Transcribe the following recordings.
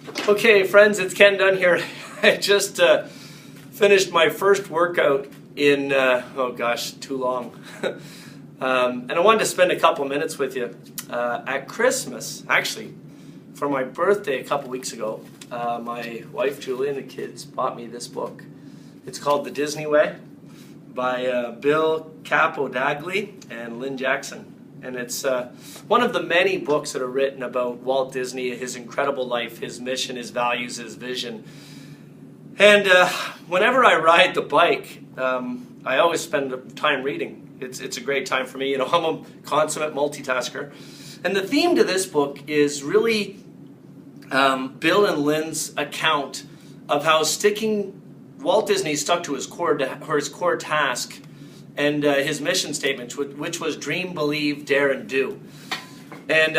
Okay, friends, it's Ken Dunn here. I just finished my first workout in, too long. And I wanted to spend a couple minutes with you. At Christmas, actually, for my birthday a couple weeks ago, my wife Julie and the kids bought me this book. It's called The Disney Way by Bill Capodagli and Lynn Jackson. And it's one of the many books that are written about Walt Disney, his incredible life, his mission, his values, his vision. And whenever I ride the bike, I always spend time reading. It's a great time for me. You know, I'm a consummate multitasker. And the theme to this book is really Bill and Lynn's account of how Walt Disney stuck to his core task and his mission statement, which was dream, believe, dare, and do. And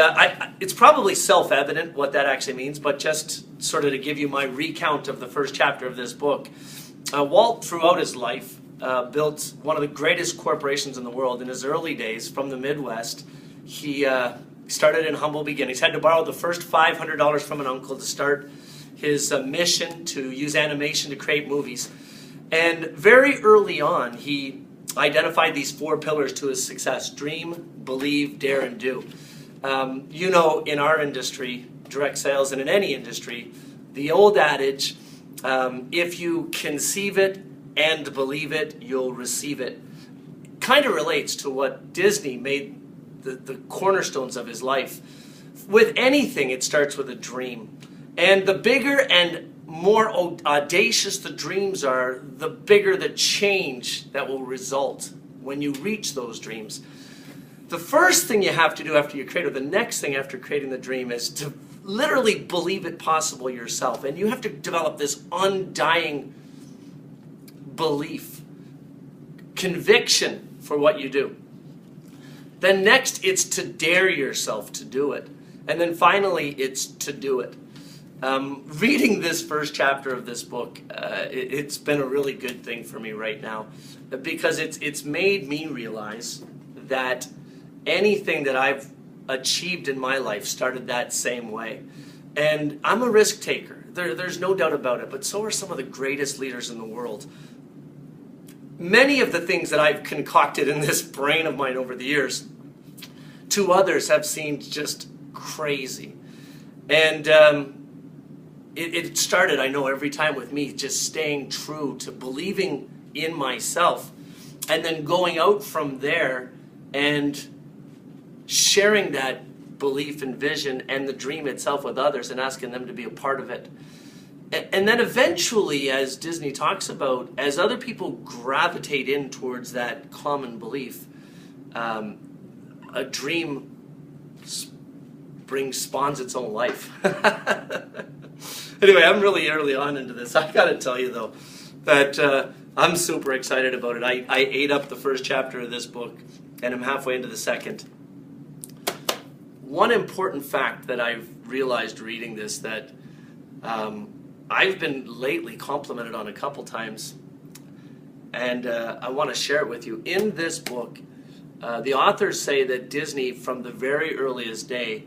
it's probably self-evident what that actually means, but just sort of to give you my recount of the first chapter of this book, Walt, throughout his life, built one of the greatest corporations in the world. In his early days, from the Midwest, he started in humble beginnings. Had to borrow the first $500 from an uncle to start his mission to use animation to create movies. And very early on, he identified these four pillars to his success: dream, believe, dare, and do. You know, in our industry, direct sales, and in any industry, the old adage, if you conceive it and believe it, you'll receive it, kind of relates to what Disney made the cornerstones of his life. With anything, it starts with a dream. And the bigger and more audacious the dreams are, the bigger the change that will result when you reach those dreams. The first thing you have to do after you create, or the next thing after creating the dream, is to literally believe it possible yourself. And you have to develop this undying belief, conviction for what you do. Then next, it's to dare yourself to do it. And then finally, it's to do it. Reading this first chapter of this book, it's been a really good thing for me right now, because it's made me realize that anything that I've achieved in my life started that same way. And I'm a risk taker. There's no doubt about it, but so are some of the greatest leaders in the world. Many of the things that I've concocted in this brain of mine over the years, to others have seemed just crazy. And it started, I know, every time with me just staying true to believing in myself, and then going out from there and sharing that belief and vision and the dream itself with others and asking them to be a part of it. And then eventually, as Disney talks about, as other people gravitate in towards that common belief, a dream spawns its own life. Anyway, I'm really early on into this. I got to tell you, though, that I'm super excited about it. I ate up the first chapter of this book, and I'm halfway into the second. One important fact that I've realized reading this, that I've been lately complimented on a couple times, and I want to share it with you. In this book, the authors say that Disney, from the very earliest day,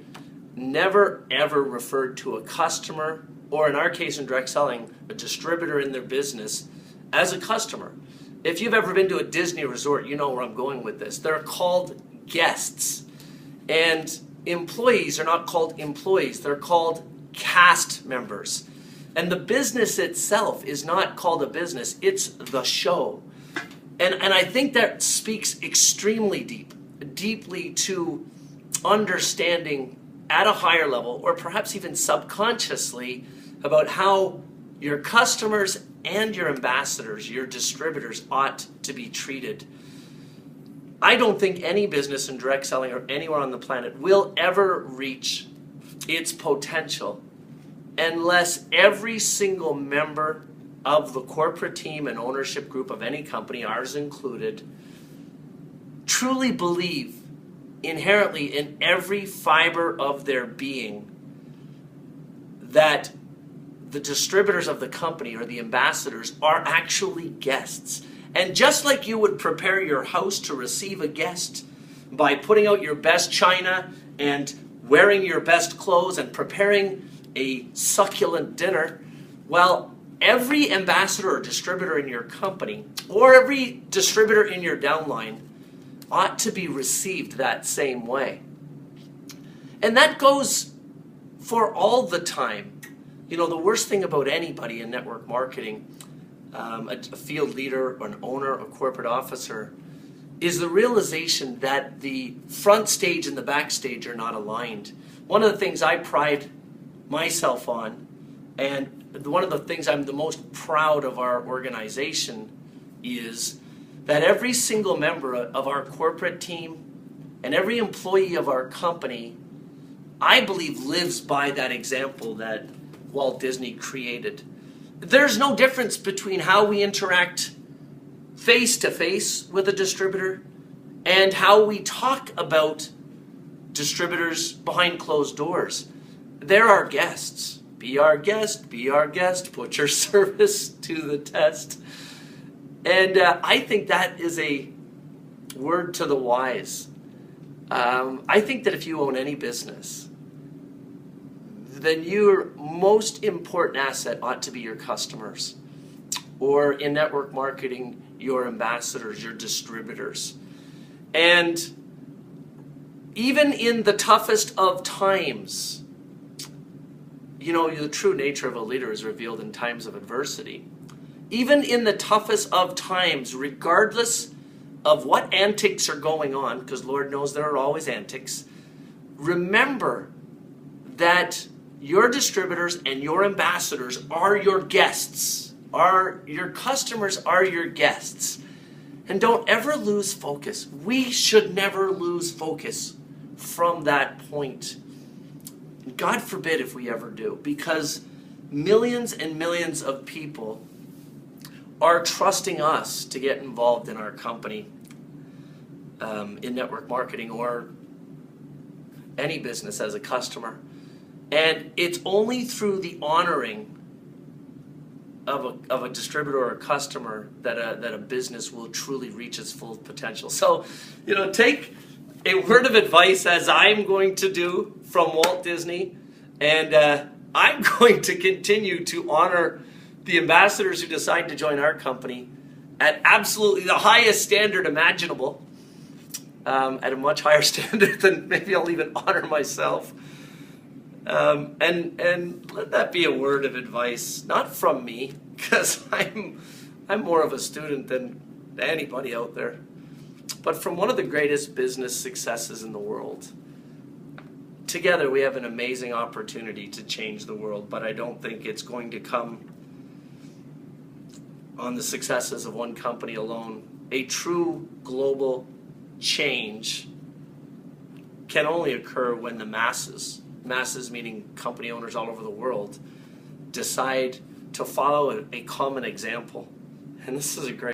never ever referred to a customer, or in our case in direct selling, a distributor in their business, as a customer. If you've ever been to a Disney resort, you know where I'm going with this. They're called guests. And employees are not called employees. They're called cast members. And the business itself is not called a business. It's the show. And I think that speaks extremely deeply to understanding at a higher level, or perhaps even subconsciously, about how your customers and your ambassadors, your distributors, ought to be treated. I don't think any business in direct selling or anywhere on the planet will ever reach its potential unless every single member of the corporate team and ownership group of any company, ours included, truly believe inherently in every fiber of their being that the distributors of the company or the ambassadors are actually guests. And just like you would prepare your house to receive a guest by putting out your best china and wearing your best clothes and preparing a succulent dinner. Well, every ambassador or distributor in your company, or every distributor in your downline, ought to be received that same way. And that goes for all the time. You know, the worst thing about anybody in network marketing, a field leader or an owner or corporate officer, is the realization that the front stage and the backstage are not aligned. One of the things I pride myself on, and one of the things I'm the most proud of our organization, is that every single member of our corporate team and every employee of our company, I believe, lives by that example that Walt Disney created. There's no difference between how we interact face-to-face with a distributor and how we talk about distributors behind closed doors. They're our guests. Be our guest, be our guest, put your service to the test. And I think that is a word to the wise. I think that if you own any business, then your most important asset ought to be your customers. Or in network marketing, your ambassadors, your distributors. And even in the toughest of times, you know, the true nature of a leader is revealed in times of adversity. Even in the toughest of times, regardless of what antics are going on, because Lord knows there are always antics, remember that your distributors and your ambassadors are your guests. Your customers are your guests. And don't ever lose focus. We should never lose focus from that point. God forbid if we ever do, because millions and millions of people are trusting us to get involved in our company, in network marketing or any business as a customer. And it's only through the honoring of a distributor or a customer that a business will truly reach its full potential. So, you know, take a word of advice, as I'm going to do, from Walt Disney, and I'm going to continue to honor the ambassadors who decide to join our company at absolutely the highest standard imaginable, at a much higher standard than maybe I'll even honor myself. And let that be a word of advice, not from me, because I'm more of a student than anybody out there, but from one of the greatest business successes in the world. Together we have an amazing opportunity to change the world, but I don't think it's going to come on the successes of one company alone. A true global change can only occur when the masses meaning company owners all over the world, decide to follow a common example. And this is a great